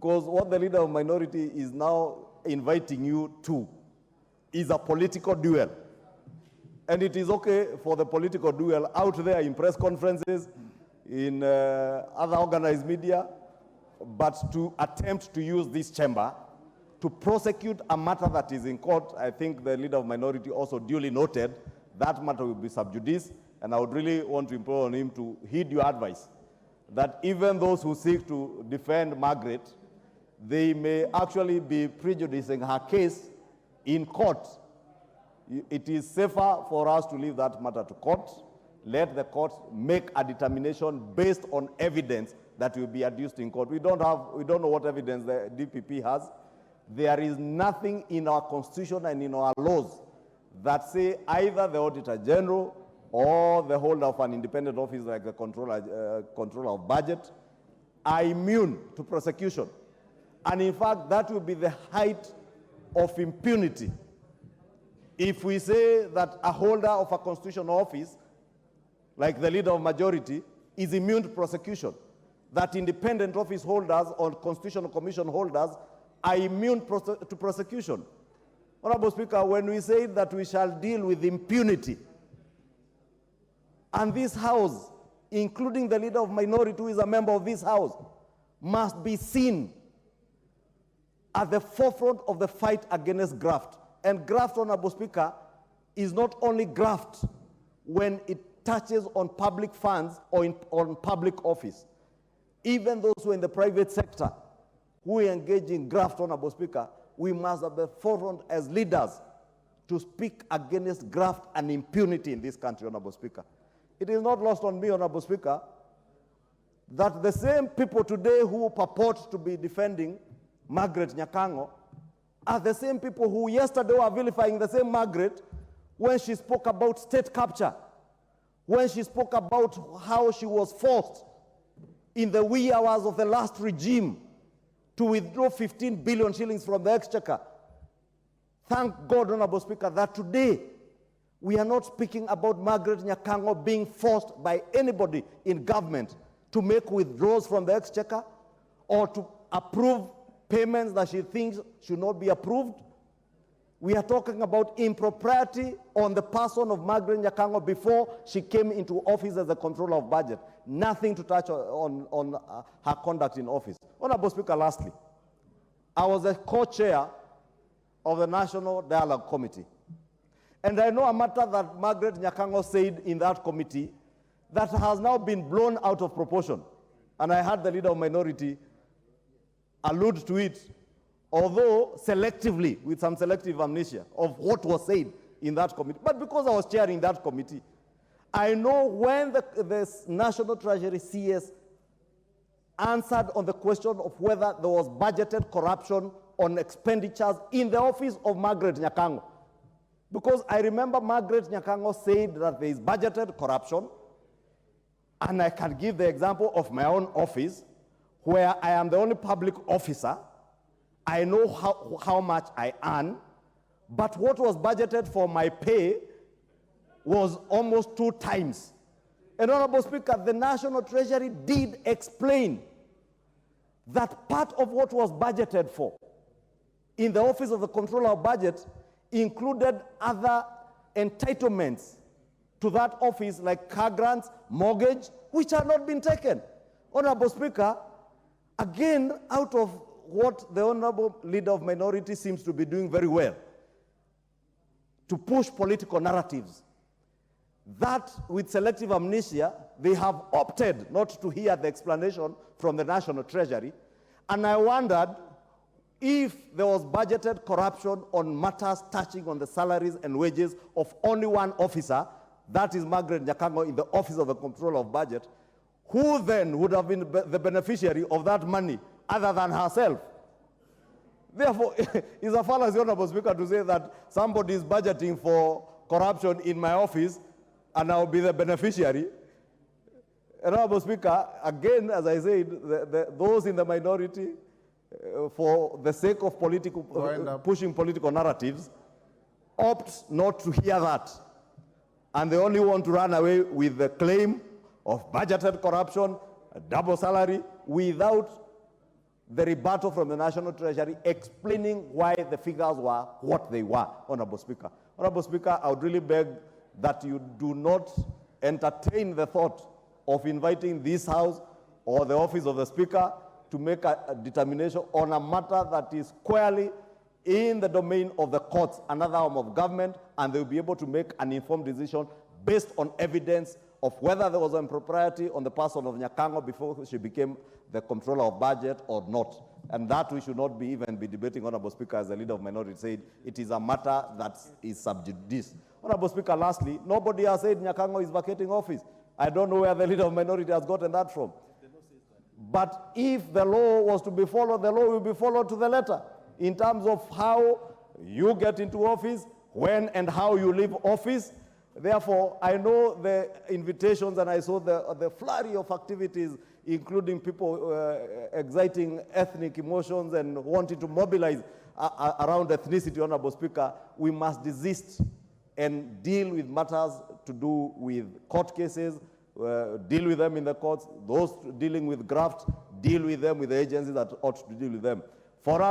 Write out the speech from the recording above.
Because what the leader of minority is now inviting you to is a political duel. And it is okay for the political duel out there in press conferences, in other organized media, but to attempt to use this chamber to prosecute a matter that is in court. I think the leader of minority also duly noted that matter will be sub judice, and I would really want to implore on him to heed your advice that even those who seek to defend Margret, they may actually be prejudicing her case in court. It is safer for us to leave that matter to court. Let the court make a determination based on evidence that will be adduced in court. We don't know what evidence the DPP has. There is nothing in our constitution and in our laws that say either the Auditor General or the holder of an independent office like the controller of budget are immune to prosecution. And in fact, that will be the height of impunity if we say that a holder of a constitutional office, like the leader of majority, is immune to prosecution, that independent office holders or constitutional commission holders are immune to prosecution. Honorable Speaker, when we say that we shall deal with impunity, and this House, including the leader of minority who is a member of this House, must be seen at the forefront of the fight against graft. And graft, Honorable Speaker, is not only graft when it touches on public funds or on public office. Even those who are in the private sector who engage in graft, Honorable Speaker, we must have the forefront as leaders to speak against graft and impunity in this country, Honorable Speaker. It is not lost on me, Honorable Speaker, that the same people today who purport to be defending Margret Nyakang'o are the same people who yesterday were vilifying the same Margret when she spoke about state capture, when she spoke about how she was forced in the wee hours of the last regime to withdraw 15 billion shillings from the exchequer. Thank God, Honorable Speaker, that today we are not speaking about Margret Nyakang'o being forced by anybody in government to make withdrawals from the exchequer or to approve payments that she thinks should not be approved. We are talking about impropriety on the person of Margret Nyakang'o before she came into office as the controller of budget. Nothing to touch on her conduct in office. Honorable Speaker, lastly, I was a co-chair of the National Dialogue Committee. And I know a matter that Margret Nyakang'o said in that committee that has now been blown out of proportion. And I heard the leader of minority allude to it, although selectively, with some selective amnesia of what was said in that committee. But because I was chairing that committee, I know when the National Treasury CS answered on the question of whether there was budgeted corruption on expenditures in the office of Margret Nyakang'o. Because I remember Margret Nyakang'o said that there is budgeted corruption, and I can give the example of my own office, where I am the only public officer. I know how much I earn, but what was budgeted for my pay was almost 2 times. And Honorable Speaker, the National Treasury did explain that part of what was budgeted for in the Office of the Controller of Budget included other entitlements to that office, like car grants, mortgage, which had not been taken. Honorable Speaker, again, out of what the Honorable Leader of Minority seems to be doing very well, to push political narratives, that with selective amnesia, they have opted not to hear the explanation from the National Treasury. And I wondered if there was budgeted corruption on matters touching on the salaries and wages of only one officer, that is Margret Nyakang'o in the Office of the Controller of Budget, who then would have been the beneficiary of that money other than herself? Therefore, it's a fallacy, Honorable Speaker, to say that somebody is budgeting for corruption in my office and I'll be the beneficiary. Honorable Speaker, again, as I said, those in the minority, for the sake of pushing political narratives, opt not to hear that. And they only want to run away with the claim of budgeted corruption, a double salary, without the rebuttal from the National Treasury explaining why the figures were what they were, Honorable Speaker. Honorable Speaker, I would really beg that you do not entertain the thought of inviting this House or the office of the Speaker to make a determination on a matter that is squarely in the domain of the courts, another arm of government, and they will be able to make an informed decision based on evidence of whether there was impropriety on the person of Nyakang'o before she became the controller of budget or not. And that we should not be even be debating, Honorable Speaker, as the leader of minority said, it is a matter that is sub judice. Honorable Speaker, lastly, nobody has said Nyakang'o is vacating office. I don't know where the leader of minority has gotten that from. But if the law was to be followed, the law will be followed to the letter in terms of how you get into office, when and how you leave office. Therefore, I know the invitations and I saw the flurry of activities, including people exciting ethnic emotions and wanting to mobilize around ethnicity, Honorable Speaker. We must desist and deal with matters to do with court cases, deal with them in the courts. Those dealing with graft, deal with them with the agencies that ought to deal with them. For us,